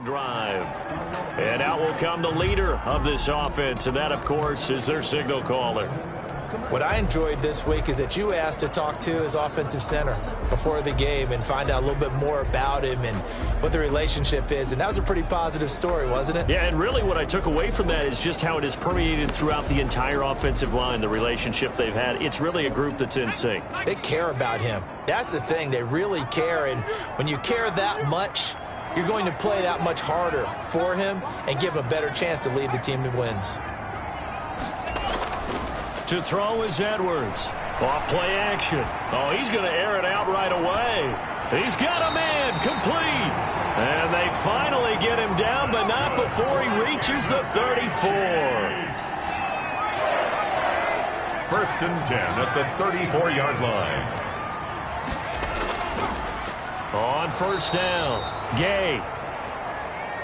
Drive. And out will come the leader of this offense, and that, of course, is their signal caller. What I enjoyed this week is that you asked to talk to his offensive center before the game and find out a little bit more about him and what the relationship is. And that was a pretty positive story, wasn't it? Yeah, and really what I took away from that is just how it has permeated throughout the entire offensive line, the relationship they've had. It's really a group that's in sync. They care about him. That's the thing. They really care. And when you care that much, you're going to play that much harder for him and give him a better chance to lead the team to wins. To throw is Edwards. Off play action. Oh, he's going to air it out right away. He's got a man complete. And they finally get him down, but not before he reaches the 34. First and 10 at the 34-yard line. On first down, Gay.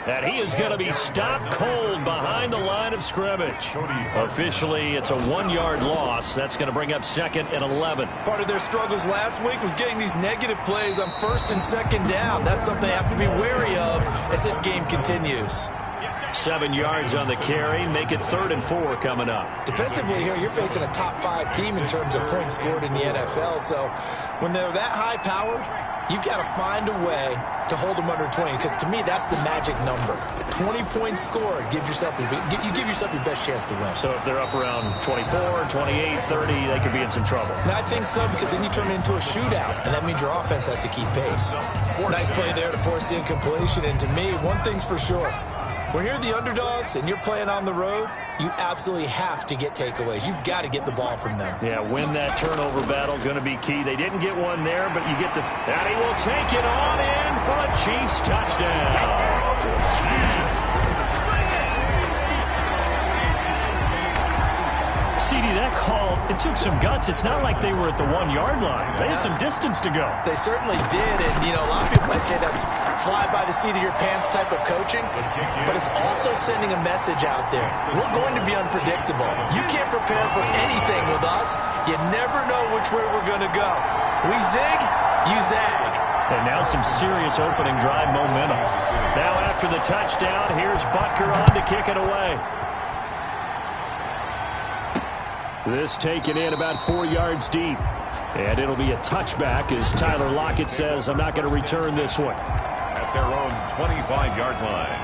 And he is going to be stopped cold behind the line of scrimmage. Officially, it's a 1-yard loss. That's going to bring up second and 11. Part of their struggles last week was getting these negative plays on first and second down. That's something they have to be wary of as this game continues. 7 yards on the carry. Make it 3rd and 4 coming up. Defensively here, you're facing a top 5 team in terms of points scored in the NFL. So when they're that high-powered, you've got to find a way to hold them under 20, because to me, that's the magic number. 20 points scored, you give yourself your best chance to win. So if they're up around 24, 28, 30, they could be in some trouble. And I think so, because then you turn it into a shootout, and that means your offense has to keep pace. Nice play there to force the incompletion, and to me, one thing's for sure. When you're the underdogs and you're playing on the road, you absolutely have to get takeaways. You've got to get the ball from them. Yeah, win that turnover battle, going to be key. They didn't get one there, but you get the... And he will take it on in for a Chiefs touchdown. CD, that call, it took some guts. It's not like they were at the 1-yard line. They had some distance to go. They certainly did, and, a lot of people might say that's fly by the seat of your pants type of coaching, but it's also sending a message out there. We're going to be unpredictable. You can't prepare for anything with us. You never know which way we're going to go. We zig, you zag. And now some serious opening drive momentum. Now after the touchdown, here's Butker on to kick it away. This taken in about 4 yards deep. And it'll be a touchback as Tyler Lockett says, I'm not going to return this one. At their own 25-yard line.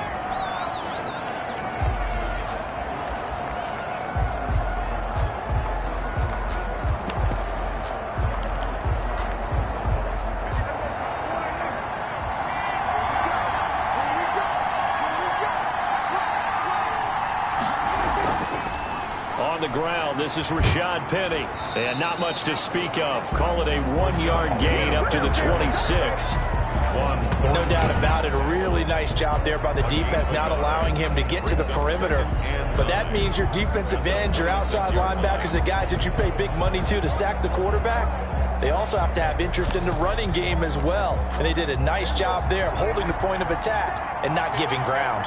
The ground, this is Rashad Penny, and not much to speak of. Call it a 1-yard gain up to the 26. No doubt about it. A really nice job there by the defense, not allowing him to get to the perimeter. But that means your defensive ends, your outside linebackers, the guys that you pay big money to sack the quarterback, they also have to have interest in the running game as well. And they did a nice job there of holding the point of attack and not giving ground.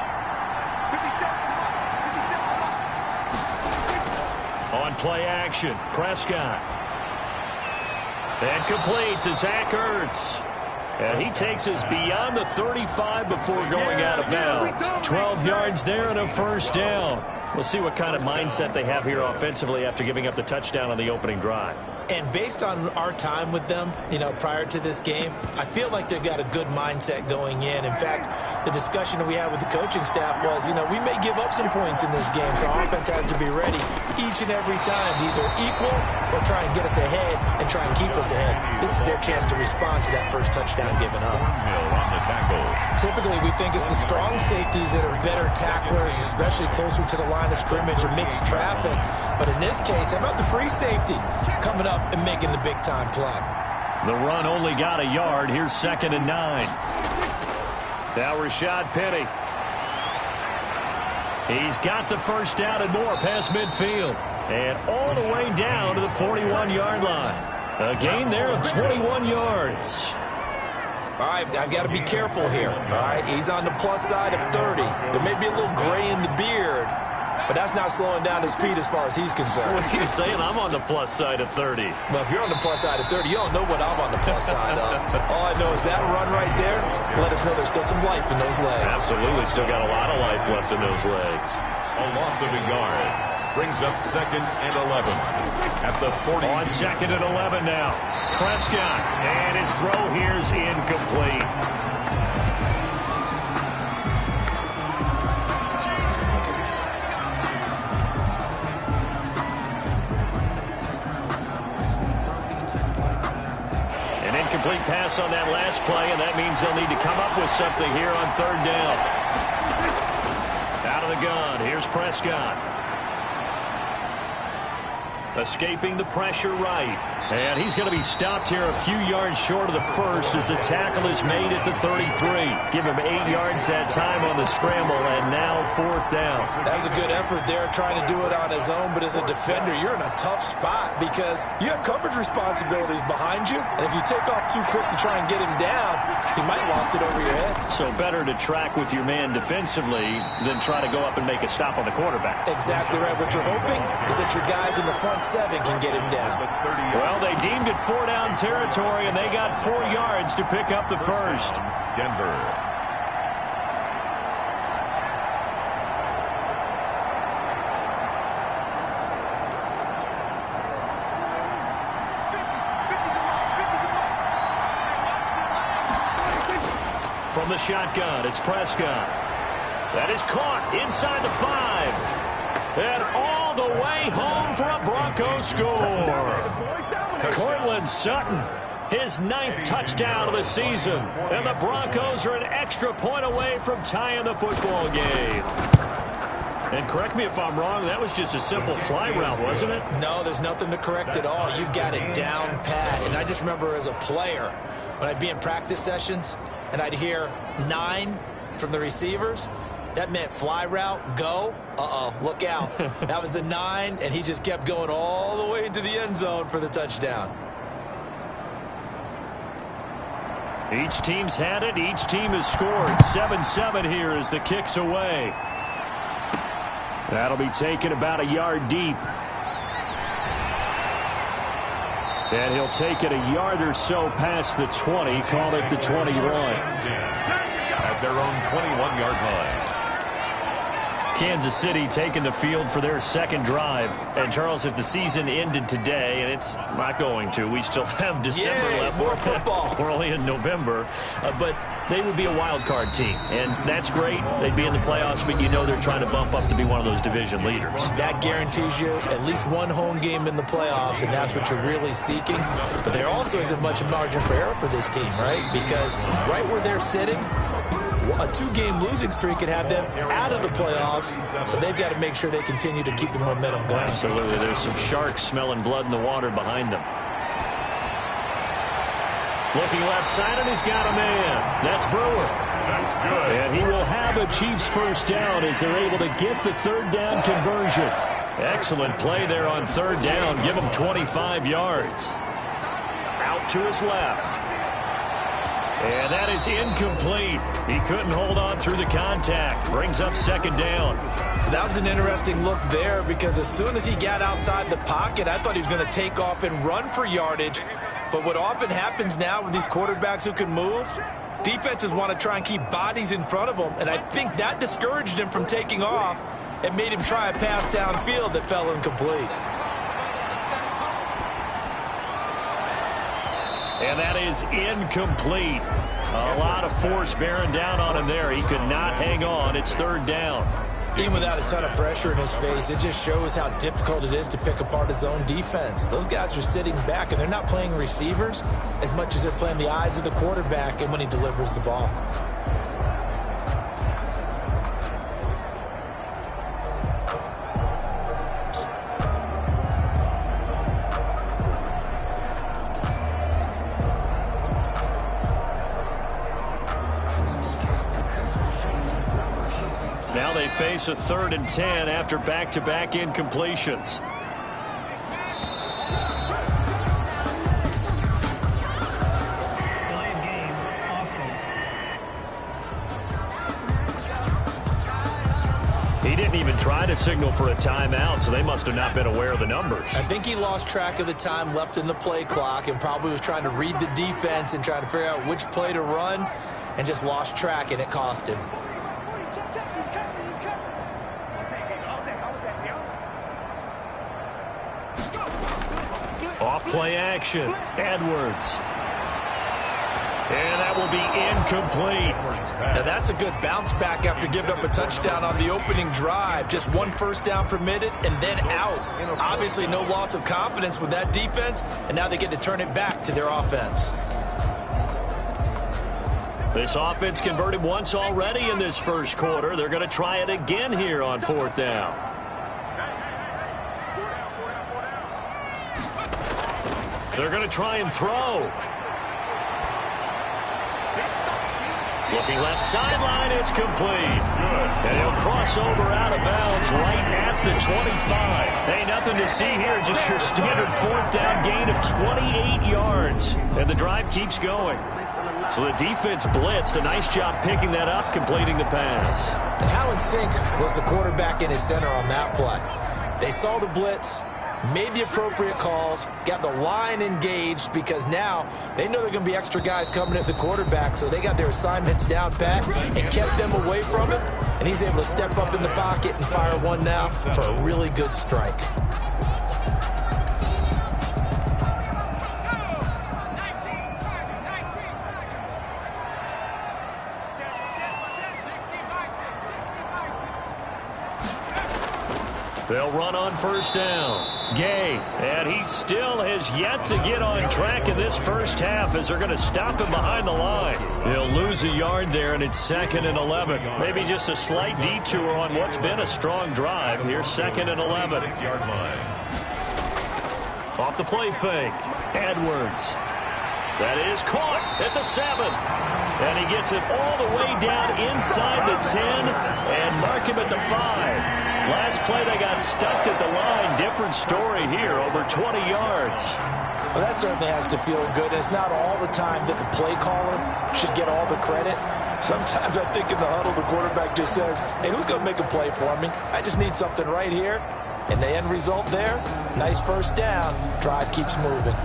On play action, Prescott. And complete to Zach Ertz. And he takes us beyond the 35 before going out of bounds. 12 yards there and a first down. We'll see what kind of mindset they have here offensively after giving up the touchdown on the opening drive. And based on our time with them, prior to this game, I feel like they've got a good mindset going in. In fact, the discussion that we had with the coaching staff was, we may give up some points in this game, so our offense has to be ready each and every time to either equal or try and get us ahead and try and keep us ahead. This is their chance to respond to that first touchdown given up. On the tackle. Typically, we think it's the strong safeties that are better tacklers, especially closer to the line of scrimmage or mixed traffic. But in this case, how about the free safety coming up and making the big-time play? The run only got a yard. Here's 2nd and 9. Now Rashad Penny. He's got the first down and more past midfield. And all the way down to the 41-yard line. A gain there of 21 yards. All right, I've got to be careful here. All right, he's on the plus side of 30. There may be a little gray in the beard, but that's not slowing down his speed as far as he's concerned. What are you saying? I'm on the plus side of 30. Well, if you're on the plus side of 30, you don't know what I'm on the plus side of. All I know is that run right there let us know there's still some life in those legs. Absolutely, still got a lot of life left in those legs. A loss of a yard brings up 2nd and 11 at the 40. On 2nd and 11 now. Prescott, and his throw here's incomplete. An incomplete pass on that last play, and that means they'll need to come up with something here on 3rd down. Out of the gun, here's Prescott. Escaping the pressure right. And he's going to be stopped here a few yards short of the first as the tackle is made at the 33. Give him 8 yards that time on the scramble, and now 4th down. That's a good effort there, trying to do it on his own. But as a defender, you're in a tough spot because you have coverage responsibilities behind you. And if you take off too quick to try and get him down, he might loft it over your head. So better to track with your man defensively than try to go up and make a stop on the quarterback. Exactly right. What you're hoping is that your guys in the front 7 can get him down. Well, they deemed it 4-down territory, and they got 4 yards to pick up the first. Denver. From the shotgun, it's Prescott. That is caught inside the 5. And all the way home for a Broncos score. Cortland Sutton, his 9th touchdown of the season. And the Broncos are an extra point away from tying the football game. And correct me if I'm wrong, that was just a simple fly route, wasn't it? No, there's nothing to correct at all. You've got it down pat. And I just remember as a player, when I'd be in practice sessions and I'd hear 9 from the receivers, that meant fly route, go. Look out. That was the 9, and he just kept going all the way into the end zone for the touchdown. Each team's had it. Each team has scored. 7-7 here as the kick's away. That'll be taken about a yard deep. And he'll take it a yard or so past the 20. Call it the 21. At their own 21-yard line. Kansas City taking the field for their 2nd drive. And, Charles, if the season ended today, and it's not going to, we still have December left. More football. We're only in November. But they would be a wild card team. And that's great. They'd be in the playoffs, but you know they're trying to bump up to be one of those division leaders. That guarantees you at least one home game in the playoffs, and that's what you're really seeking. But there also isn't much margin for error for this team, right? Because right where they're sitting, a 2-game losing streak could have them out of the playoffs, so they've got to make sure they continue to keep the momentum going. Absolutely. There's some sharks smelling blood in the water behind them. Looking left side, and he's got a man. That's Brewer. That's good. And he will have a Chiefs 1st down as they're able to get the 3rd down conversion. Excellent play there on 3rd down. Give him 25 yards. Out to his left. And that is incomplete. He couldn't hold on through the contact. Brings up 2nd down. That was an interesting look there because as soon as he got outside the pocket, I thought he was going to take off and run for yardage. But what often happens now with these quarterbacks who can move, defenses want to try and keep bodies in front of them. And I think that discouraged him from taking off and made him try a pass downfield that fell incomplete. And that is incomplete. A lot of force bearing down on him there. He could not hang on. It's 3rd down. Even without a ton of pressure in his face, it just shows how difficult it is to pick apart his own defense. Those guys are sitting back, and they're not playing receivers as much as they're playing the eyes of the quarterback and when he delivers the ball. Now they face a 3rd and 10 after back-to-back incompletions. Delay of game, offense. He didn't even try to signal for a timeout, so they must have not been aware of the numbers. I think he lost track of the time left in the play clock and probably was trying to read the defense and trying to figure out which play to run and just lost track, and it cost him. Off play action. Edwards. And that will be incomplete. Now that's a good bounce back after giving up a touchdown on the opening drive. Just one first down permitted and then out. Obviously no loss of confidence with that defense, and now they get to turn it back to their offense. This offense converted once already in this first quarter. They're going to try it again here on fourth down. They're going to try and throw. Looking left sideline, it's complete. And he'll cross over out of bounds right at the 25. Hey, nothing to see here, just your standard fourth down gain of 28 yards. And the drive keeps going. So the defense blitzed. A nice job picking that up, completing the pass. And how in sync was the quarterback in his center on that play? They saw the blitz, made the appropriate calls, got the line engaged, because now they know there are going to be extra guys coming at the quarterback, so they got their assignments down pat and kept them away from it, and he's able to step up in the pocket and fire one now for a really good strike. They'll run on first down. Gay, and he still has yet to get on track in this first half as they're going to stop him behind the line. They'll lose a yard there, and it's 2nd and 11. Maybe just a slight detour on what's been a strong drive. Here's 2nd and 11. 6-yard line. Off the play fake. Edwards. That is caught at the 7. And he gets it all the way down inside the 10 and mark him at the 5. Last play they got stuffed at the line. Different story here, over 20 yards. Well, that certainly has to feel good. It's not all the time that the play caller should get all the credit. Sometimes I think in the huddle the quarterback just says, hey, who's going to make a play for me? I just need something right here. And the end result there, nice first down. Drive keeps moving.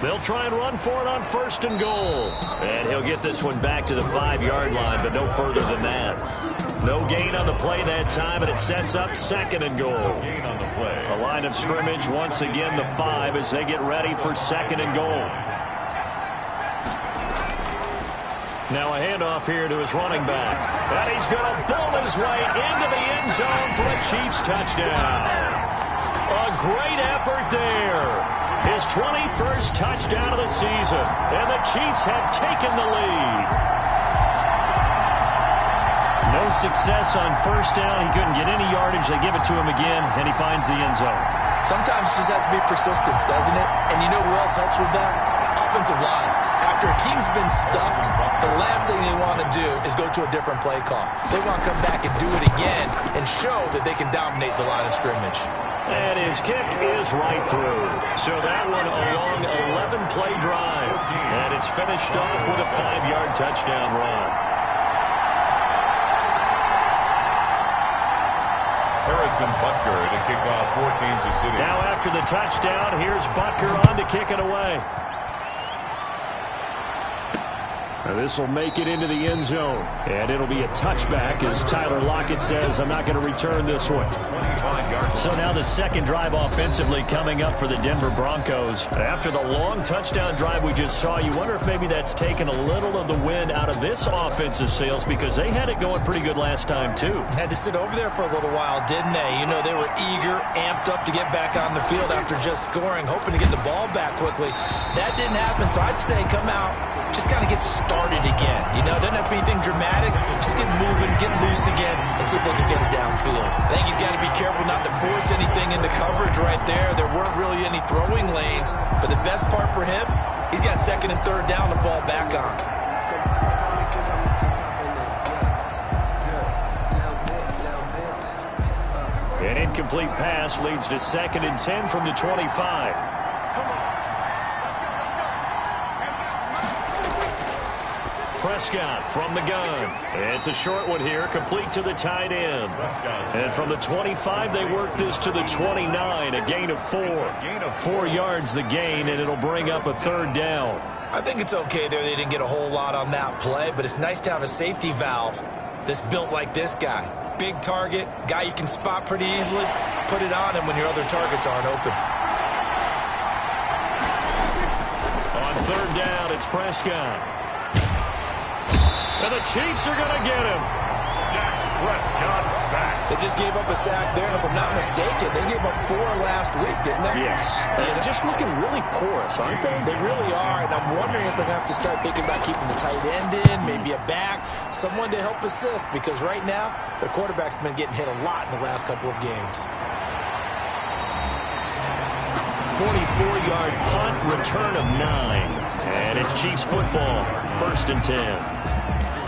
They'll try and run for it on 1st and goal. And he'll get this one back to the 5-yard line, but no further than that. No gain on the play that time, and it sets up 2nd and goal. Gain on the play. A line of scrimmage, once again the 5 as they get ready for 2nd and goal. Now a handoff here to his running back. And he's going to bull his way into the end zone for a Chiefs touchdown. A great effort there. His 21st touchdown of the season. And the Chiefs have taken the lead. No success on first down. He couldn't get any yardage. They give it to him again, and he finds the end zone. Sometimes it just has to be persistence, doesn't it? And you know who else helps with that? Offensive line. After a team's been stuffed, the last thing they want to do is go to a different play call. They want to come back and do it again and show that they can dominate the line of scrimmage. And his kick is right through. So that one a long 11-play drive. And it's finished off with a 5-yard touchdown run. Harrison Butker to kick off for Kansas City. Now after the touchdown, here's Butker on to kick it away. This will make it into the end zone. And it'll be a touchback as Tyler Lockett says, I'm not going to return this one. So now the second drive offensively coming up for the Denver Broncos. After the long touchdown drive we just saw, you wonder if maybe that's taken a little of the wind out of this offensive sails, because they had it going pretty good last time too. Had to sit over there for a little while, didn't they? You know, they were eager, amped up to get back on the field after just scoring, hoping to get the ball back quickly. That didn't happen, so I'd say come out, just kind of get started again. You know, it doesn't have to be anything dramatic. Just get moving, get loose again, and see if they can get it downfield. I think he's got to be careful not to force anything into coverage right there. There weren't really any throwing lanes, but the best part for him, he's got 2nd and 3rd down to fall back on. An incomplete pass leads to 2nd and 10 from the 25. Prescott from the gun. It's a short one here, complete to the tight end. And from the 25, they work this to the 29, a gain of 4. 4 yards the gain, and it'll bring up a 3rd down. I think it's okay there. They didn't get a whole lot on that play, but it's nice to have a safety valve that's built like this guy. Big target, guy you can spot pretty easily. Put it on him when your other targets aren't open. On 3rd down, it's Prescott. And the Chiefs are going to get him. Dak Prescott sacked. They just gave up a sack there, and if I'm not mistaken, they gave up 4 last week, didn't they? Yes. And just looking really porous, aren't they? They really are, and I'm wondering if they're going to have to start thinking about keeping the tight end in, maybe a back, someone to help assist, because right now, their quarterback's been getting hit a lot in the last couple of games. 44-yard punt, return of 9. And it's Chiefs football, 1st and 10.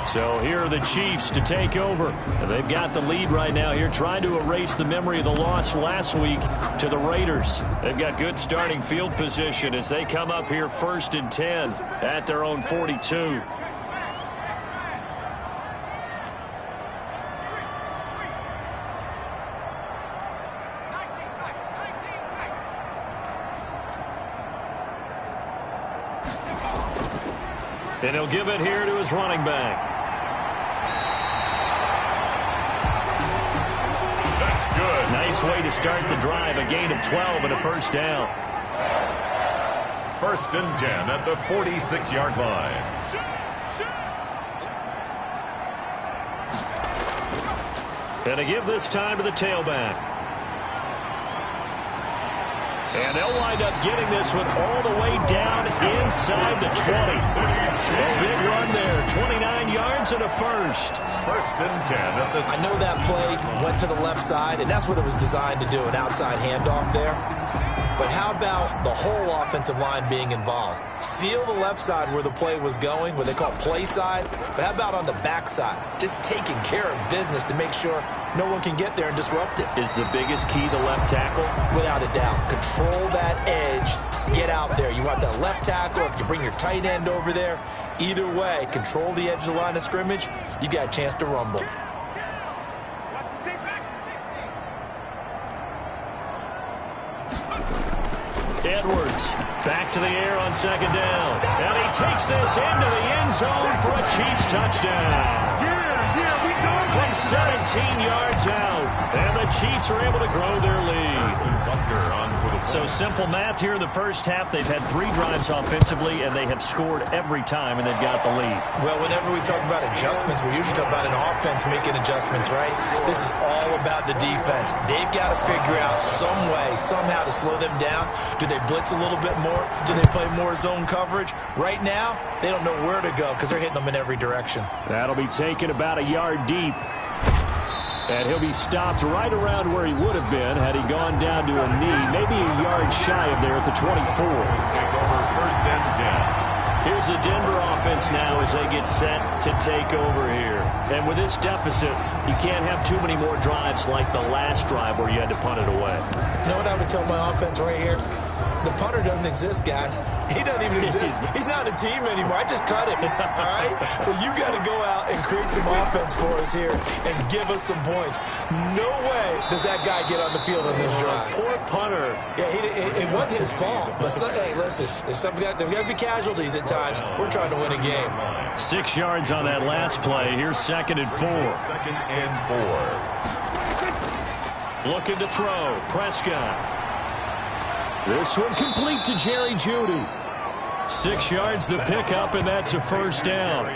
So here are the Chiefs to take over. And they've got the lead right now here, trying to erase the memory of the loss last week to the Raiders. They've got good starting field position as they come up here 1st and 10 at their own 42. And he'll give it here to his running back. That's good. Nice way to start the drive. A gain of 12 and a 1st down. 1st and 10 at the 46-yard line. And to give this time to the tailback. And they'll wind up getting this one all the way down inside the 20. A big run there, 29 yards and a 1st. 1st and 10 at the... I know that play went to the left side, and that's what it was designed to do, an outside handoff there. But how about the whole offensive line being involved? Seal the left side where the play was going, what they call play side. But how about on the back side? Just taking care of business to make sure no one can get there and disrupt it. Is the biggest key the left tackle? Without a doubt. Control that edge. Get out there. You want that left tackle. If you bring your tight end over there, either way, control the edge of the line of scrimmage, you got a chance to rumble. Edwards back to the air on 2nd down. And he takes this into the end zone for a Chiefs touchdown. From 17 yards out. And the Chiefs are able to grow their lead. So simple math here in the 1st half. They've had 3 drives offensively, and they have scored every time, and they've got the lead. Well, whenever we talk about adjustments, we usually talk about an offense making adjustments, right? This is all about the defense. They've got to figure out some way, somehow to slow them down. Do they blitz a little bit more? Do they play more zone coverage? Right now, they don't know where to go because they're hitting them in every direction. That'll be taken about a yard deep. And he'll be stopped right around where he would have been had he gone down to a knee, maybe a yard shy of there at the 24. Take over 1st and 10. Here's the Denver offense now as they get set to take over here. And with this deficit, you can't have too many more drives like the last drive where you had to punt it away. You know what I would tell my offense right here? The punter doesn't exist, guys. He doesn't even exist. He's not a team anymore. I just cut him, all right? So you got to go out and create some offense for us here and give us some points. No way does that guy get on the field on this drive. Poor punter. Yeah, it wasn't his fault. But, hey, listen, there's got to be casualties at times. We're trying to win a game. 6 yards on that last play. Here's 2nd and 4. 2nd and 4. Looking to throw. Prescott. This one complete to Jerry Jeudy. 6 yards the pickup, and that's a 1st down.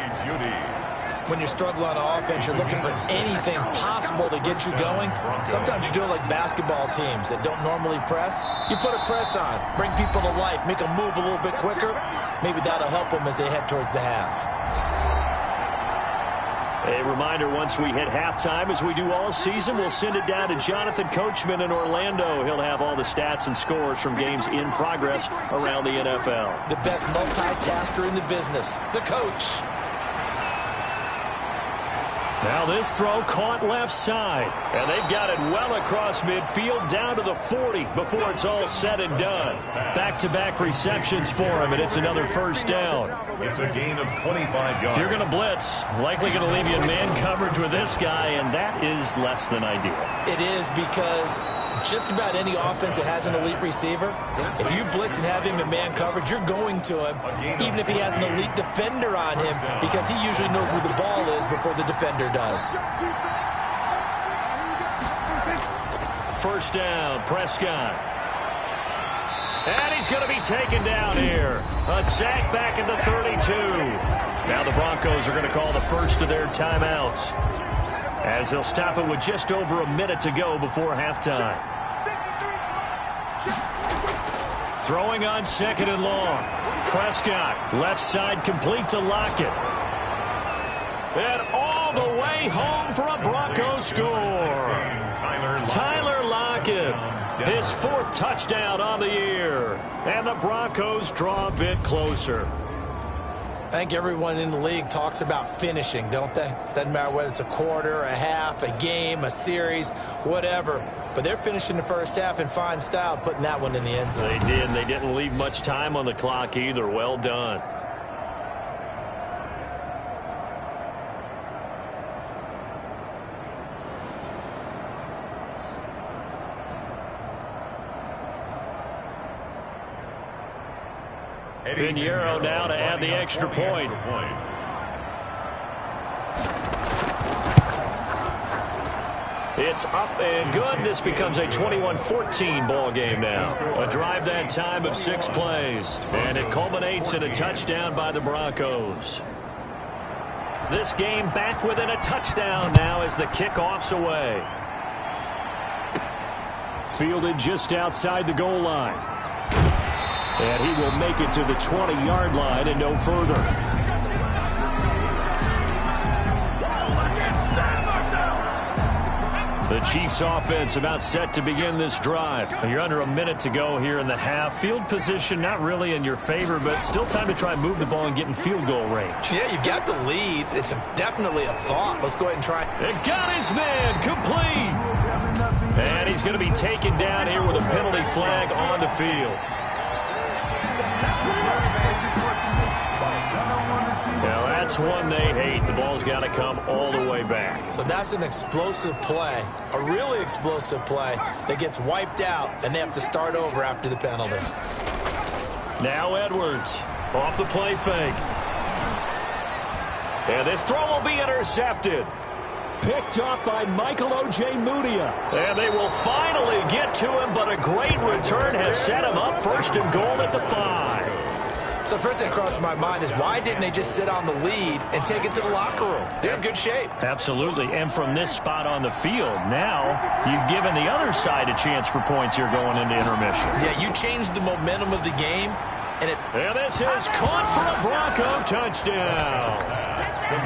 When you're struggling on offense, you're looking for anything possible to get you going. Sometimes you do it like basketball teams that don't normally press. You put a press on, bring people to life, make them move a little bit quicker. Maybe that'll help them as they head towards the half. A reminder, once we hit halftime, as we do all season, we'll send it down to Jonathan Coachman in Orlando. He'll have all the stats and scores from games in progress around the NFL. The best multitasker in the business, the coach. Now this throw caught left side. And they've got it well across midfield down to the 40 before it's all said and done. Back-to-back receptions for him, and it's another first down. It's a gain of 25 yards. If you're going to blitz, likely going to leave you in man coverage with this guy, and that is less than ideal. It is, because just about any offense that has an elite receiver, if you blitz and have him in man coverage, you're going to him, even if he has an elite defender on him, because he usually knows where the ball is before the defender does. First down, Prescott. And he's going to be taken down here. A sack back at the 32. Now the Broncos are going to call the first of their timeouts, as they'll stop it with just over a minute to go before halftime. Throwing on second and long. Prescott, left side complete to Lockett. And all the way home for a Broncos score. Tyler Lockett, his fourth touchdown on the year. And the Broncos draw a bit closer. I think everyone in the league talks about finishing, don't they? Doesn't matter whether it's a quarter, a half, a game, a series, whatever. But they're finishing the first half in fine style, putting that one in the end zone. They did, and they didn't leave much time on the clock either. Well done. Pinheiro now to add the extra point. It's up and good. This becomes a 21-14 ball game now. A drive that time of 6 plays. And it culminates in a touchdown by the Broncos. This game back within a touchdown now as the kickoff's away. Fielded just outside the goal line. And he will make it to the 20-yard line and no further. The Chiefs offense about set to begin this drive. You're under a minute to go here in the half. Field position not really in your favor, but still time to try and move the ball and get in field goal range. Yeah, you've got the lead. It's definitely a thought. Let's go ahead and try. And got his man complete. And he's going to be taken down here with a penalty flag on the field. Now that's one they hate. The ball's got to come all the way back. So that's an explosive play, a really explosive play that gets wiped out, and they have to start over after the penalty. Now Edwards off the play fake. And this throw will be intercepted. Picked up by Michael Ojemudia. And they will finally get to him, but a great return has set him up first and goal at the 5. So first thing that crosses my mind is, why didn't they just sit on the lead and take it to the locker room? They're in good shape. Absolutely. And from this spot on the field, now you've given the other side a chance for points here going into intermission. Yeah, you changed the momentum of the game. And this is caught for a Bronco touchdown.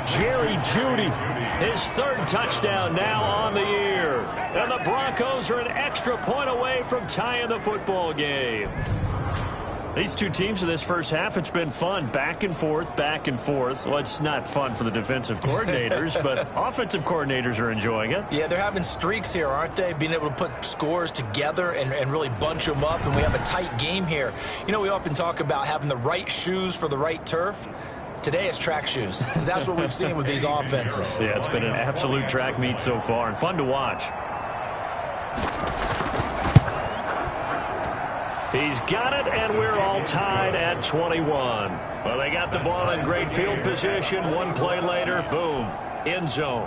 Jerry Jeudy, his third touchdown now on the year. And the Broncos are an extra point away from tying the football game. These two teams in this first half, it's been fun. Back and forth, back and forth. Well, it's not fun for the defensive coordinators, but offensive coordinators are enjoying it. Yeah, they're having streaks here, aren't they? Being able to put scores together and really bunch them up, and we have a tight game here. You know, we often talk about having the right shoes for the right turf. Today it's track shoes. That's what we've seen with these offenses. Yeah, it's been an absolute track meet so far, and fun to watch. He's got it, and we're all tied at 21. Well, they got the ball in great field position. One play later, boom, end zone.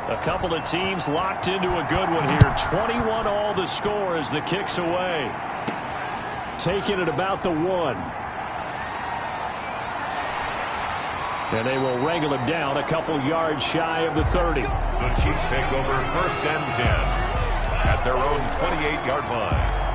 A couple of teams locked into a good one here. 21 all the score as the kick's away. Taking it about the 1. And they will wrangle him down a couple yards shy of the 30. The Chiefs take over first and 10 at their own 28-yard line.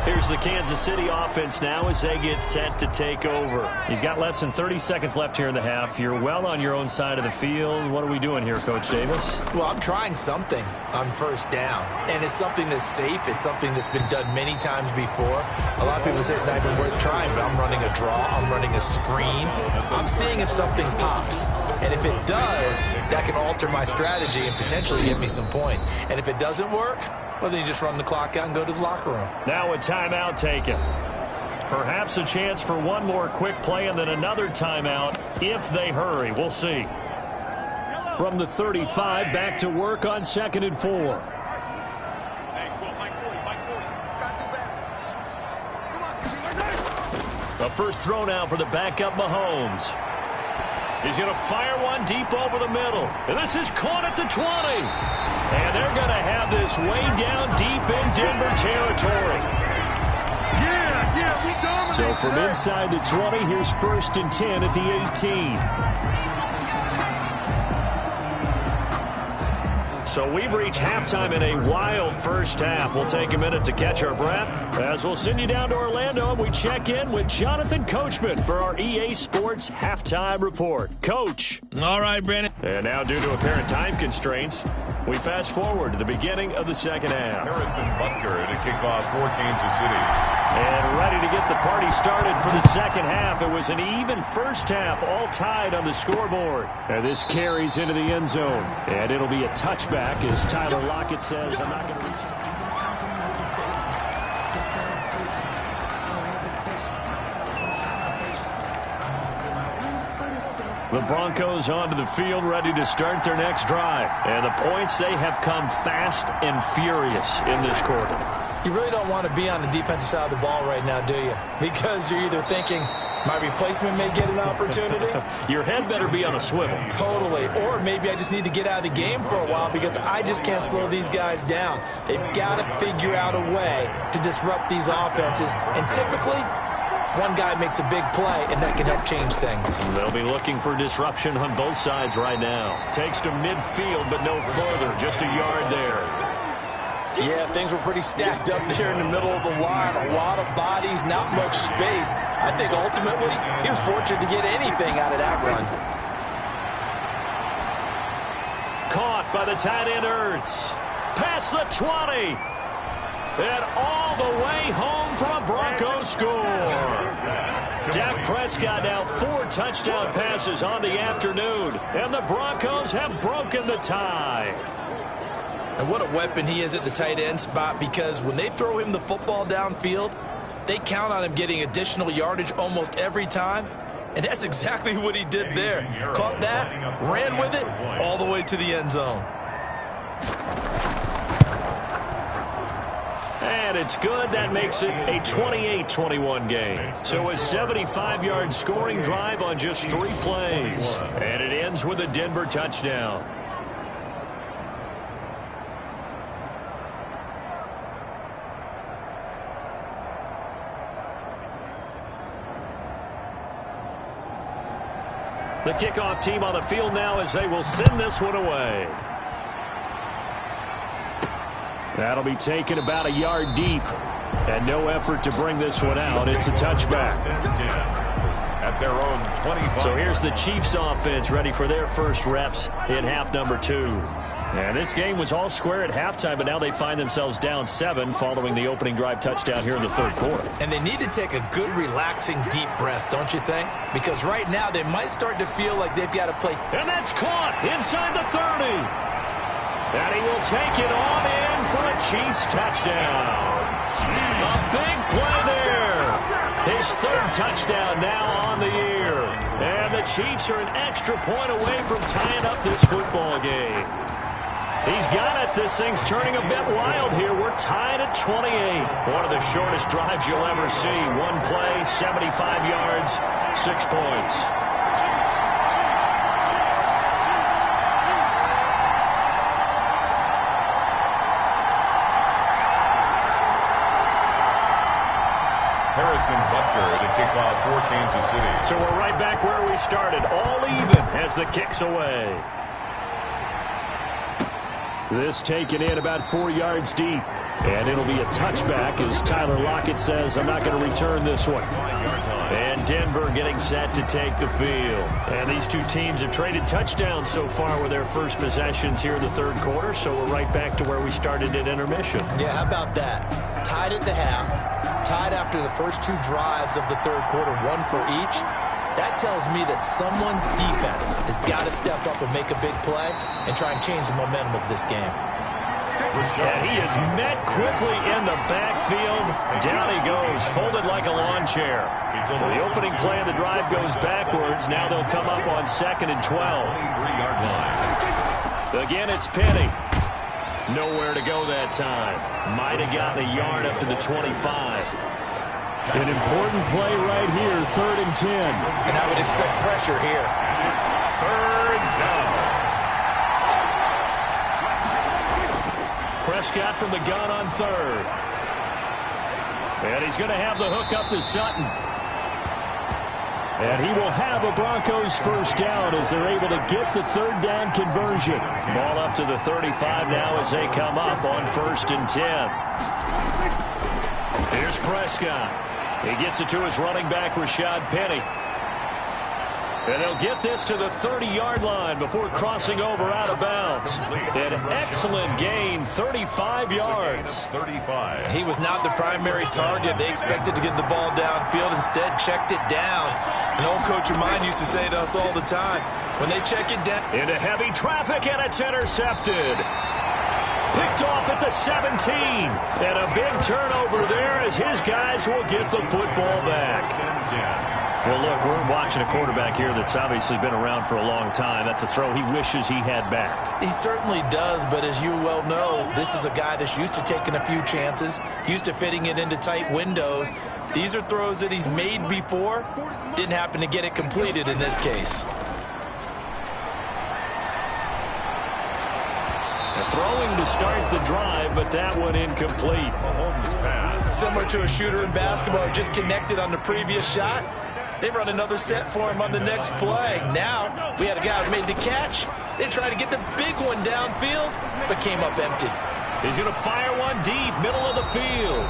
Here's the Kansas City offense now as they get set to take over. You've got less than 30 seconds left here in the half. You're well on your own side of the field. What are we doing here, Coach Davis? Well, I'm trying something on first down, and it's something that's safe. It's something that's been done many times before. A lot of people say it's not even worth trying, but I'm running a draw. I'm running a screen. I'm seeing if something pops, and if it does, that can alter my strategy and potentially give me some points. And if it doesn't work, well, then you just run the clock out and go to the locker room. Now a timeout taken. Perhaps a chance for one more quick play and then another timeout if they hurry. We'll see. From the 35, back to work on 2nd and 4. The first throw now for the backup Mahomes. He's going to fire one deep over the middle. And this is caught at the 20. And they're going to have this way down deep in Denver territory. Yeah, we dominate. So from inside the 20, here's 1st and 10 at the 18. So we've reached halftime in a wild first half. We'll take a minute to catch our breath as we'll send you down to Orlando and we check in with Jonathan Coachman for our EA Sports Halftime Report. Coach. All right, Brandon. And now due to apparent time constraints, we fast forward to the beginning of the second half. Harrison Butker to kick off for Kansas City. And ready to get the party started for the second half. It was an even first half, all tied on the scoreboard. And this carries into the end zone. And it'll be a touchback as Tyler Lockett says, I'm not going to reach it. The Broncos onto the field, ready to start their next drive. And the points, they have come fast and furious in this quarter. You really don't want to be on the defensive side of the ball right now, do you? Because you're either thinking, my replacement may get an opportunity. Your head better be on a swivel. Totally. Or maybe I just need to get out of the game for a while because I just can't slow these guys down. They've got to figure out a way to disrupt these offenses. And typically, one guy makes a big play, and that can help change things. They'll be looking for disruption on both sides right now. Takes to midfield, but no further. Just a yard there. Yeah, things were pretty stacked up there in the middle of the line. A lot of bodies, not much space. I think ultimately he was fortunate to get anything out of that run. Caught by the tight end Ertz. Past the 20. And all the way home for a Broncos score. Dak Prescott now 4 touchdown passes on the afternoon. And the Broncos have broken the tie. And what a weapon he is at the tight end spot, because when they throw him the football downfield, they count on him getting additional yardage almost every time. And that's exactly what he did there. Caught that, ran with it, all the way to the end zone. And it's good. That makes it a 28-21 game. So a 75-yard scoring drive on just 3 plays. And it ends with a Denver touchdown. The kickoff team on the field now as they will send this one away. That'll be taken about a yard deep. And no effort to bring this one out. It's a touchback. At their own 25. So here's the Chiefs offense ready for their first reps in half number 2. And this game was all square at halftime, but now they find themselves down 7 following the opening drive touchdown here in the third quarter. And they need to take a good, relaxing, deep breath, don't you think? Because right now they might start to feel like they've got to play. And that's caught inside the 30. And he will take it on in for a Chiefs touchdown. A big play there. His 3rd touchdown now on the year. And the Chiefs are an extra point away from tying up this football game. He's got it. This thing's turning a bit wild here. We're tied at 28. One of the shortest drives you'll ever see. One play, 75 yards, 6 points. Harrison Butker to kick off for Kansas City. So we're right back where we started, all even as the kick's away. This taken in about 4 yards deep. And it'll be a touchback as Tyler Lockett says, I'm not going to return this one. And Denver getting set to take the field. And these two teams have traded touchdowns so far with their first possessions here in the third quarter, so we're right back to where we started at intermission. Yeah, how about that? Tied at the half, tied after the first two drives of the third quarter, one for each. That tells me that someone's defense has got to step up and make a big play and try and change the momentum of this game. And he is met quickly in the backfield. Down he goes, folded like a lawn chair. So the opening play of the drive goes backwards. Now they'll come up on 2nd and 12. Again, it's Penny. Nowhere to go that time. Might have gotten a yard up to the 25. An important play right here, 3rd and 10. And I would expect pressure here. It's 3rd down. Prescott from the gun on 3rd. And he's going to have the hook up to Sutton. And he will have a Broncos first down as they're able to get the 3rd down conversion. Ball up to the 35 now as they come up on 1st and 10. Here's Prescott. He gets it to his running back, Rashad Penny. And they'll get this to the 30-yard line before crossing over out of bounds. An excellent gain, 35 yards. 35. He was not the primary target. They expected to get the ball downfield. Instead, checked it down. An old coach of mine used to say to us all the time, when they check it down. Into heavy traffic, and it's intercepted. Picked off at the 17. And a big turnover there as his guys will get the football back. Well, look, we're watching a quarterback here that's obviously been around for a long time. That's a throw he wishes he had back. He certainly does, but as you well know, this is a guy that's used to taking a few chances, used to fitting it into tight windows. These are throws that he's made before. Didn't happen to get it completed in this case. Throwing to start the drive, but that one incomplete. Mahomes pass. Similar to a shooter in basketball, just connected on the previous shot. They run another set for him on the next play. Now, we had a guy who made the catch. They tried to get the big one downfield, but came up empty. He's going to fire one deep, middle of the field.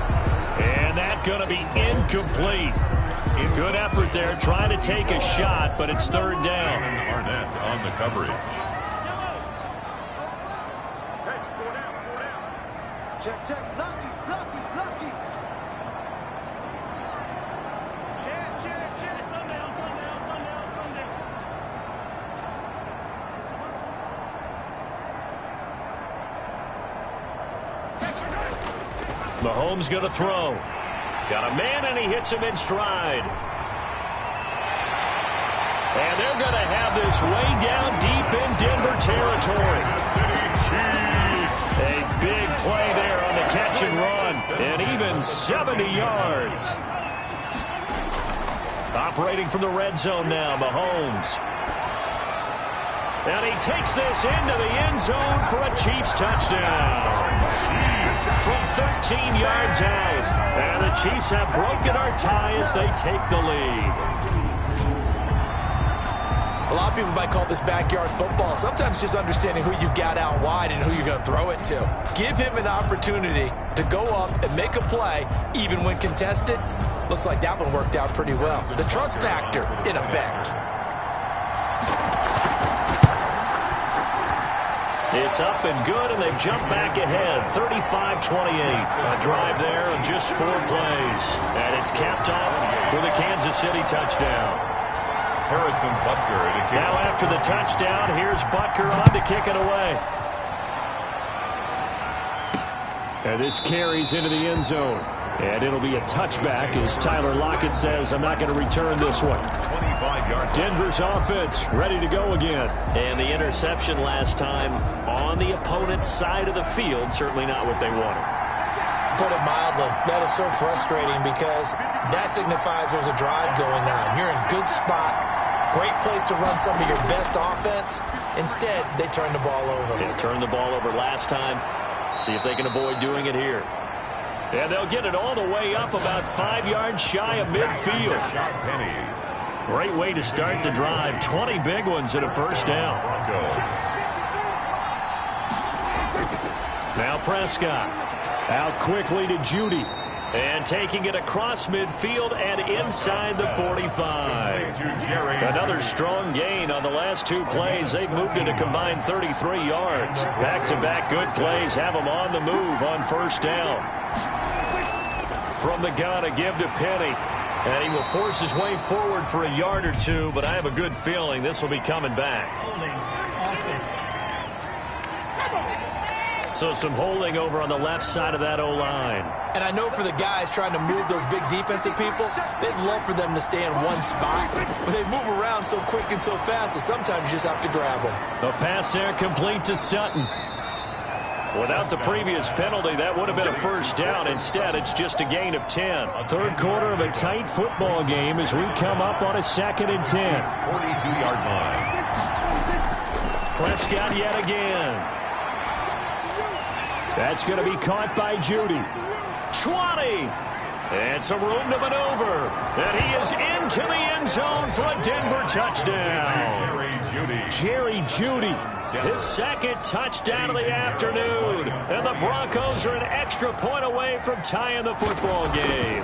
And that's going to be incomplete. Good effort there, trying to take a shot, but it's 3rd down. Arnett on the coverage. Check, check, lucky. Mahomes going to throw. Got a man, and he hits him in stride. And they're going to have this way down deep in Denver territory. A big play there on the catch and run. And even 70 yards. Operating from the red zone now, Mahomes. And he takes this into the end zone for a Chiefs touchdown. From 13 yards out. And the Chiefs have broken our tie as they take the lead. A lot of people might call this backyard football. Sometimes just understanding who you've got out wide and who you're going to throw it to. Give him an opportunity to go up and make a play, even when contested. Looks like that one worked out pretty well. The trust factor in effect. It's up and good, and they've jumped back ahead, 35-28. A drive there of just 4 plays. And it's capped off with a Kansas City touchdown. Harrison Butker. Now after the touchdown, here's Butker on to kick it away. And this carries into the end zone. And it'll be a touchback as Tyler Lockett says, I'm not going to return this one. 25-yard. Denver's offense ready to go again. And the interception last time on the opponent's side of the field, certainly not what they wanted. Put it mildly, that is so frustrating because that signifies there's a drive going on. You're in a good spot, great place to run some of your best offense. Instead, they turn the ball over. Yeah, turned the ball over last time. See if they can avoid doing it here. And they'll get it all the way up about 5 yards shy of midfield. Great way to start the drive. 20 big ones and a first down. Now Prescott. Out quickly to Judy. And taking it across midfield and inside the 45. Another strong gain on the last two plays. They've moved it a combined 33 yards. Back-to-back good plays have them on the move on first down. From the gun, a give to Penny. And he will force his way forward for a yard or two, but I have a good feeling this will be coming back. So some holding over on the left side of that O-line. And I know for the guys trying to move those big defensive people, they'd love for them to stay in one spot. But they move around so quick and so fast that sometimes you just have to grab them. The pass there complete to Sutton. Without the previous penalty, that would have been a first down. Instead, it's just a gain of 10. Third quarter of a tight football game as we come up on a 2nd and 10. 42-yard line. Prescott yet again. That's going to be caught by Judy. 20. And some room to maneuver. And he is into the end zone for a Denver touchdown. Jerry Judy. His second touchdown of the afternoon. And the Broncos are an extra point away from tying the football game.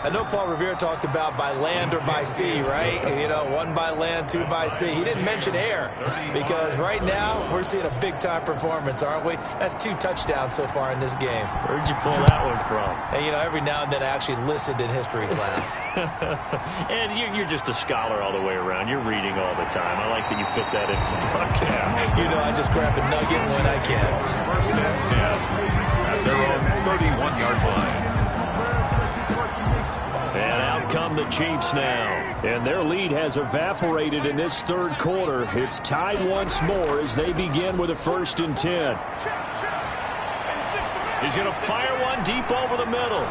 I know Paul Revere talked about by land or by sea, right? You know, 1 by land, 2 by sea. He didn't mention air because right now we're seeing a big-time performance, aren't we? That's 2 touchdowns so far in this game. Where'd you pull that one from? And, you know, every now and then I actually listened in history class. And you're just a scholar all the way around. You're reading all the time. I like that you fit that in for the broadcast. You know, I just grab a nugget when I can. First and 10 at their own 31-yard line. And out come the Chiefs now. And their lead has evaporated in this third quarter. It's tied once more as they begin with a 1st and 10. He's going to fire one deep over the middle.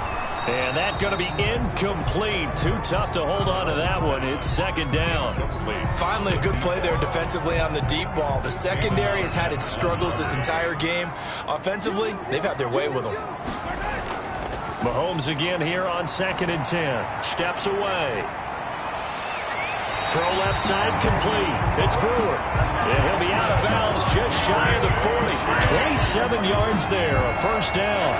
And that's going to be incomplete. Too tough to hold on to that one. It's 2nd down. Finally, a good play there defensively on the deep ball. The secondary has had its struggles this entire game. Offensively, they've had their way with them. Mahomes again here on 2nd and 10. Steps away. Throw left side complete. It's Brewer. And he'll be out of bounds just shy of the 40. 27 yards there, a first down.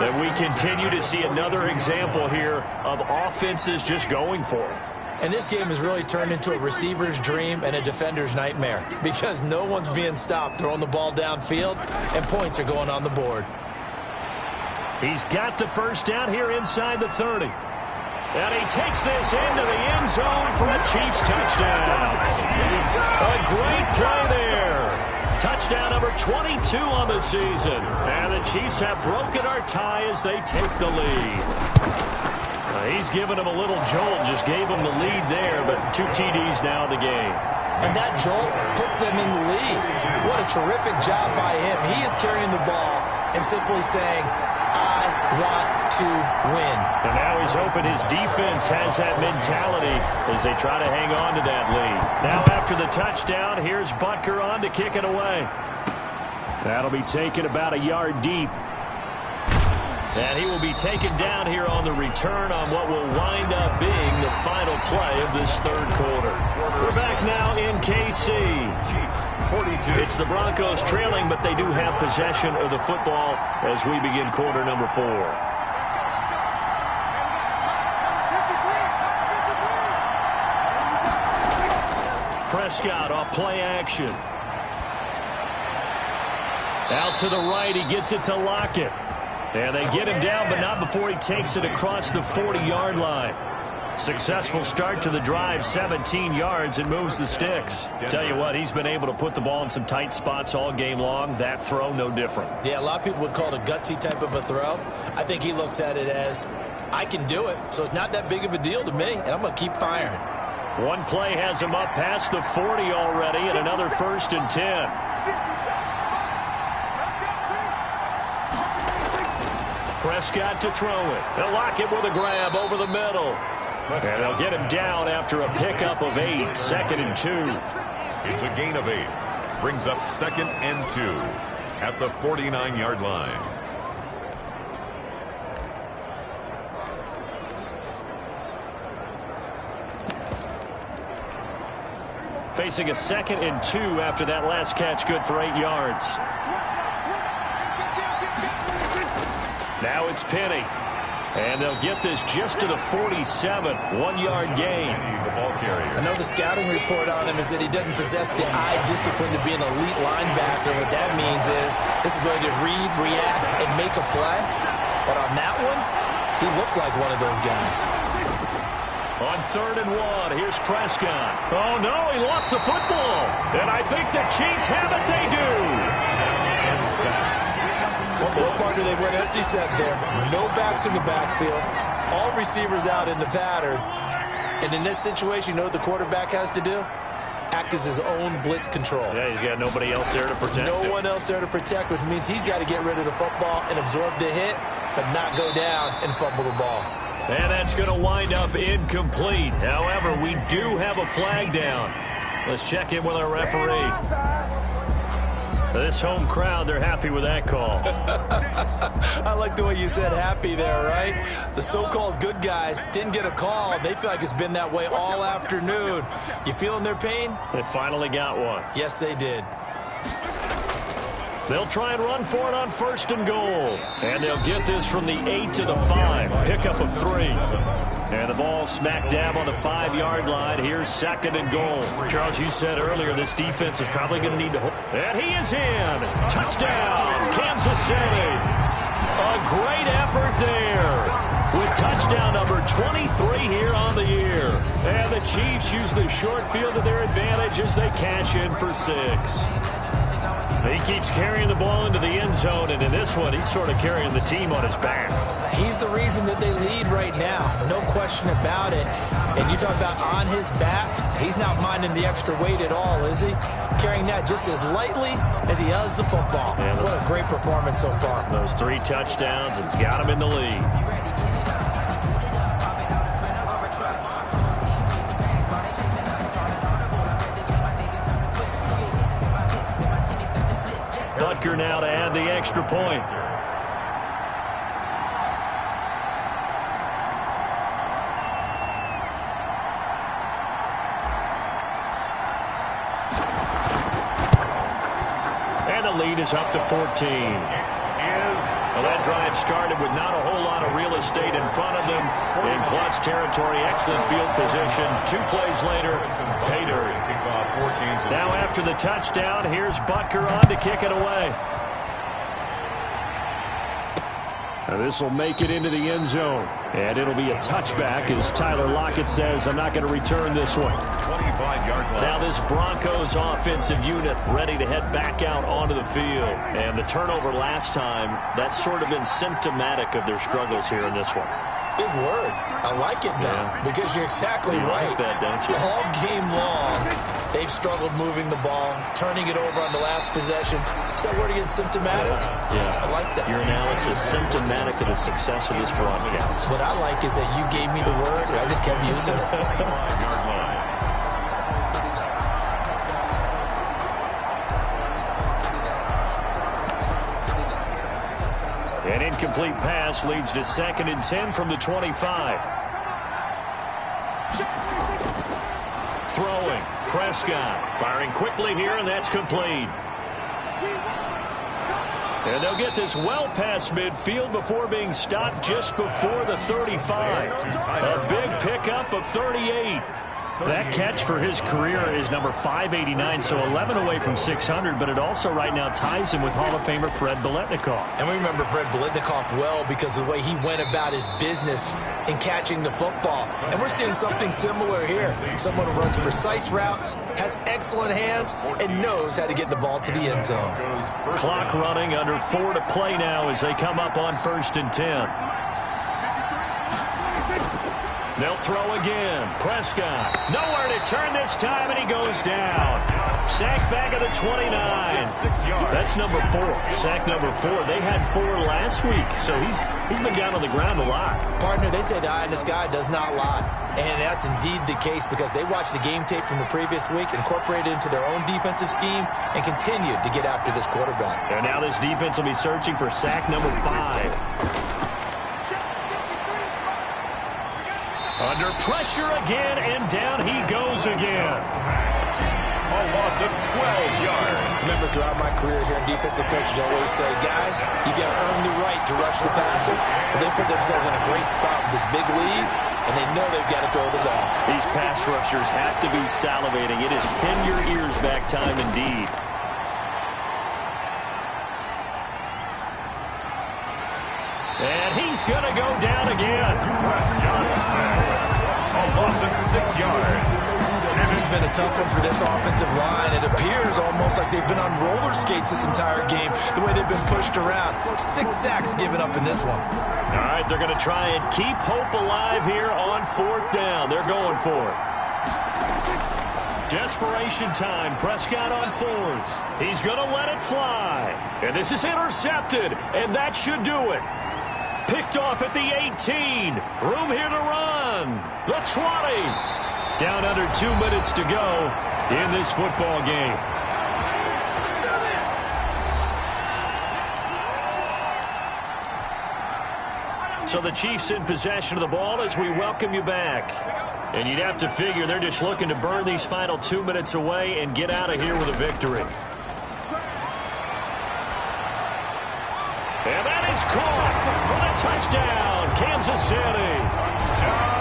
And we continue to see another example here of offenses just going for it. And this game has really turned into a receiver's dream and a defender's nightmare because no one's being stopped throwing the ball downfield, and points are going on the board. He's got the first down here inside the 30. And he takes this into the end zone for a Chiefs touchdown. A great play there. Touchdown number 22 on the season. And the Chiefs have broken our tie as they take the lead. He's given them a little jolt, just gave them the lead there, but 2 TDs now in the game. And that jolt puts them in the lead. What a terrific job by him. He is carrying the ball and simply saying, I want to win. And now he's hoping his defense has that mentality as they try to hang on to that lead. Now after the touchdown, here's Butker on to kick it away. That'll be taken about a yard deep. And he will be taken down here on the return on what will wind up being the final play of this third quarter. We're back now in KC. It's the Broncos trailing, but they do have possession of the football as we begin quarter number 4. Prescott off play action. Out to the right, he gets it to Lockett. And they get him down, but not before he takes it across the 40-yard line. Successful start to the drive, 17 yards, and moves the sticks. Tell you what, he's been able to put the ball in some tight spots all game long. That throw, no different. Yeah, a lot of people would call it a gutsy type of a throw. I think he looks at it as, I can do it, so it's not that big of a deal to me, and I'm going to keep firing. One play has him up past the 40 already, and another 1st and 10. Prescott to throw it. They'll lock it with a grab over the middle. And they'll get him down after a pickup of 8. 2nd and 2. It's a gain of 8. Brings up 2nd and 2 at the 49-yard line. Facing a 2nd and 2 after that last catch, good for 8 yards. Now it's Penny. And they'll get this just to the 47. 1-yard gain. The ball carrier. I know the scouting report on him is that he doesn't possess the eye discipline to be an elite linebacker. What that means is his ability to read, react, and make a play. But on that one, he looked like one of those guys. On 3rd and 1, here's Prescott. Oh, no, he lost the football. And I think the Chiefs have it. They do. Well, partner, they went empty set there. No backs in the backfield. All receivers out in the pattern. And in this situation, you know what the quarterback has to do? Act as his own blitz control. Yeah, he's got nobody else there to protect him. No one else there to protect, which means he's got to get rid of the football and absorb the hit, but not go down and fumble the ball. And that's going to wind up incomplete. However, we do have a flag down. Let's check in with our referee. This home crowd, they're happy with that call. I like the way you said happy there, right? The so-called good guys didn't get a call. They feel like it's been that way all afternoon. You feeling their pain? They finally got one. Yes, they did. They'll try and run for it on 1st and goal. And they'll get this from the 8 to the 5. Pickup of 3. And the ball smack dab on the 5-yard line. Here's 2nd and goal. Charles, you said earlier this defense is probably going to need to hold. And he is in. Touchdown, Kansas City. A great effort there with touchdown number 23 here on the year. And the Chiefs use the short field to their advantage as they cash in for 6. He keeps carrying the ball into the end zone, and in this one, he's sort of carrying the team on his back. He's the reason that they lead right now. No question about it. And you talk about on his back, he's not minding the extra weight at all, is he? Carrying that just as lightly as he does the football. Yeah, what a great performance so far. Those 3 touchdowns, it's got him in the lead. Butker now to add the extra point. And the lead is up to 14. Well, that drive started with not a whole lot of real estate in front of them. In clutch territory, excellent field position. 2 plays later, pay dirt. Now after the touchdown, here's Butker on to kick it away. This will make it into the end zone. And it'll be a touchback as Tyler Lockett says, I'm not going to return this one. 25-yard line. Now this Broncos offensive unit ready to head back out onto the field. And the turnover last time, that's sort of been symptomatic of their struggles here in this one. Big word. I like it, though, because you're exactly right. Like that, don't you? All game long, they've struggled moving the ball, turning it over on the last possession. Is that word again, symptomatic? Yeah. I like that. Your analysis symptomatic of the success of this broadcast. What I like is that you gave me the word, and I just kept using it. 5-yard line. An incomplete pass leads to 2nd and 10 from the 25. Throwing, Prescott firing quickly here, and that's complete. And they'll get this well past midfield before being stopped just before the 35. A big pickup of 38. That catch for his career is number 589, so 11 away from 600, but it also right now ties him with Hall of Famer Fred Biletnikoff. And we remember Fred Biletnikoff well because of the way he went about his business in catching the football. And we're seeing something similar here. Someone who runs precise routes, has excellent hands, and knows how to get the ball to the end zone. Clock running, under 4 to play now as they come up on 1st and 10. They'll throw again. Prescott. Nowhere to turn this time, and he goes down. Sack back at the 29. That's number 4. Sack number 4. They had 4 last week, so he's been down on the ground a lot. Partner, they say the eye in the sky does not lie. And that's indeed the case because they watched the game tape from the previous week, incorporated it into their own defensive scheme, and continued to get after this quarterback. And now this defense will be searching for sack number 5. Under pressure again, and down he goes again. A loss of 12 yards. Remember, throughout my career here in defensive coaches, I always say, guys, you got to earn the right to rush the passer. But they put themselves in a great spot with this big lead, and they know they've got to throw the ball. These pass rushers have to be salivating. It is pin your ears back time indeed. And he's going to go down again. A loss of 6 yards. It's been a tough one for this offensive line. It appears almost like they've been on roller skates this entire game, the way they've been pushed around. 6 sacks given up in this one. All right, they're going to try and keep hope alive here on 4th down. They're going for it. Desperation time. Prescott on 4th. He's going to let it fly. And this is intercepted, and that should do it. Picked off at the 18. Room here to run. The 20. Down under 2 minutes to go in this football game. So the Chiefs in possession of the ball as we welcome you back. And you'd have to figure they're just looking to burn these final 2 minutes away and get out of here with a victory. And that is caught for the touchdown, Kansas City.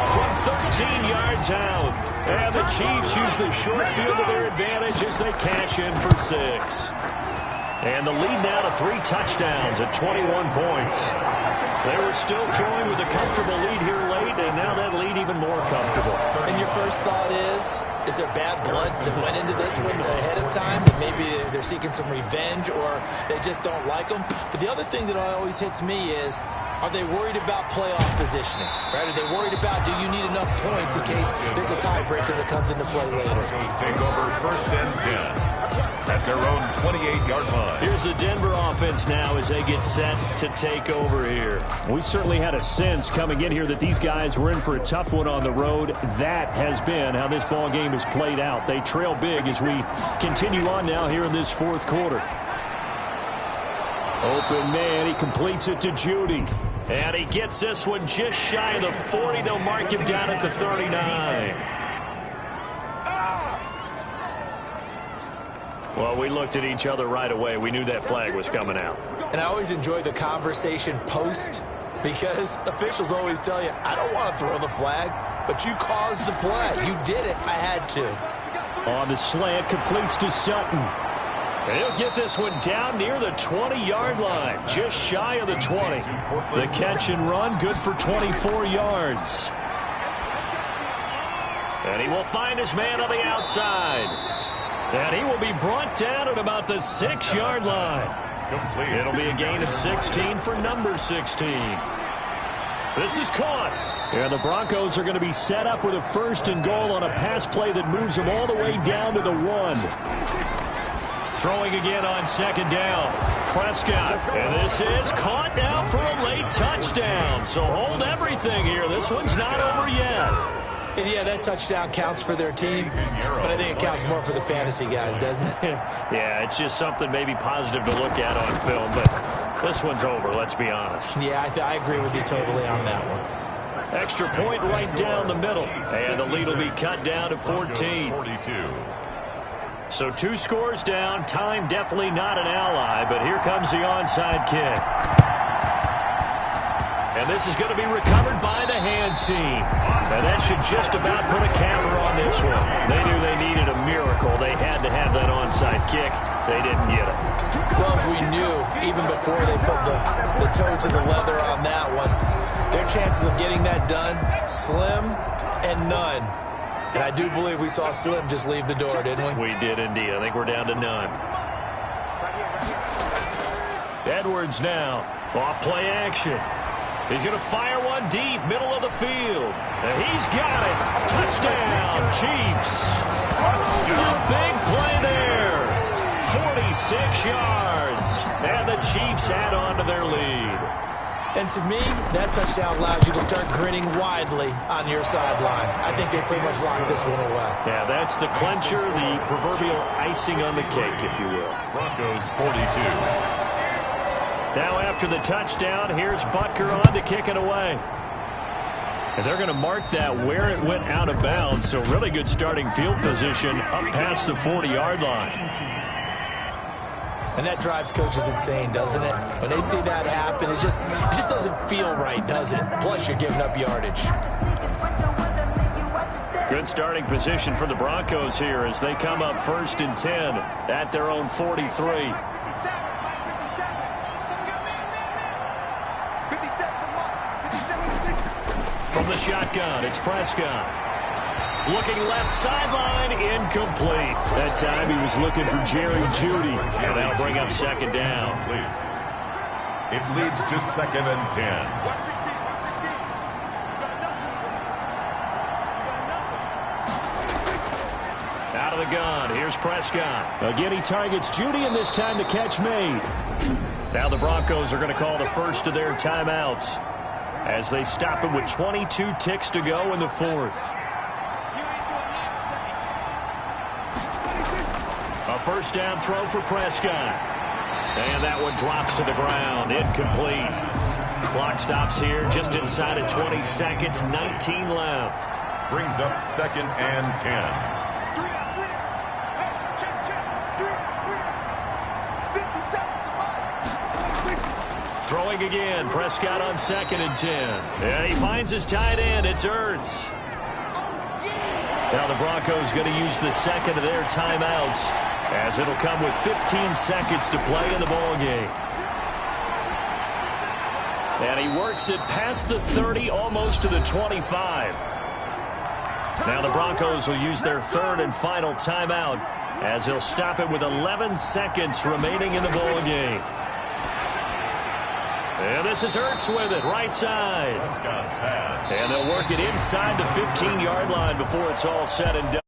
From 13 yards out. And the Chiefs use the short field to their advantage as they cash in for 6. And the lead now to 3 touchdowns at 21 points. They were still throwing with a comfortable lead here late, and now that lead even more comfortable. And your first thought is there bad blood that went into this one ahead of time? That maybe they're seeking some revenge or they just don't like them? But the other thing that always hits me is, are they worried about playoff positioning? Right? Are they worried about, do you need enough points in case there's a tiebreaker that comes into play later? Take over 1st and 10 at their own 28-yard line. Here's the Denver offense now as they get set to take over here. We certainly had a sense coming in here that these guys were in for a tough one on the road. That has been how this ball game has played out. They trail big as we continue on now here in this 4th quarter. Open man, he completes it to Judy. And he gets this one just shy of the 40. They'll mark him down at the 39. Well, we looked at each other right away. We knew that flag was coming out. And I always enjoy the conversation post, because officials always tell you, I don't want to throw the flag, but you caused the play. You did it. I had to. On the slant, completes to Sutton. And he'll get this one down near the 20-yard line, just shy of the 20. The catch and run, good for 24 yards. And he will find his man on the outside. And he will be brought down at about the 6-yard line. It'll be a gain of 16 for number 16. This is caught. And the Broncos are going to be set up with a 1st and goal on a pass play that moves them all the way down to the 1. Throwing again on 2nd down. Prescott. And this is caught now for a late touchdown. So hold everything here. This one's not over yet. And yeah, that touchdown counts for their team, but I think it counts more for the fantasy guys, doesn't it? Yeah, it's just something maybe positive to look at on film, but this one's over, let's be honest. Yeah, I agree with you totally on that one. Extra point right down the middle, and the lead will be cut down to 14. So 2 scores down, time definitely not an ally, but here comes the onside kick. And this is going to be recovered by the hands team. And that should just about put a camera on this one. They knew they needed a miracle. They had to have that onside kick. They didn't get it. Well, as we knew, even before they put the toe to the leather on that one, their chances of getting that done, slim and none. And I do believe we saw Slim just leave the door, didn't we? We did indeed. I think we're down to none. Edwards now. Off play action. He's going to fire one deep, middle of the field. And he's got it. Touchdown, Chiefs. A big play there. 46 yards. And the Chiefs add on to their lead. And to me, that touchdown allows you to start grinning widely on your sideline. I think they pretty much locked this one away. Yeah, that's the clincher, the proverbial icing on the cake, if you will. Broncos 42. Now after the touchdown, here's Butker on to kick it away. And they're going to mark that where it went out of bounds. So really good starting field position up past the 40-yard line. And that drives coaches insane, doesn't it? When they see that happen, it just doesn't feel right, does it? Plus, you're giving up yardage. Good starting position for the Broncos here as they come up 1st and 10 at their own 43. From the shotgun, it's Prescott. Looking left sideline, incomplete. That time he was looking for Jerry Jeudy. And that'll bring up 2nd down. It leads to 2nd and 10. Out of the gun, here's Prescott. Again, he targets Jeudy, and this time the catch made. Now the Broncos are going to call the first of their timeouts as they stop him with 22 ticks to go in the 4th. A 1st down throw for Prescott. And that one drops to the ground. Incomplete. Clock stops here just inside of 20 seconds. 19 left. Brings up 2nd and 10. Throwing again. Prescott on 2nd and 10. And he finds his tight end. It's Ertz. Now the Broncos going to use the 2nd of their timeouts as it'll come with 15 seconds to play in the ball game. And he works it past the 30, almost to the 25. Now the Broncos will use their 3rd and final timeout as he'll stop it with 11 seconds remaining in the ball game. And this is Ertz with it, right side. And they'll work it inside the 15-yard line before it's all said and done.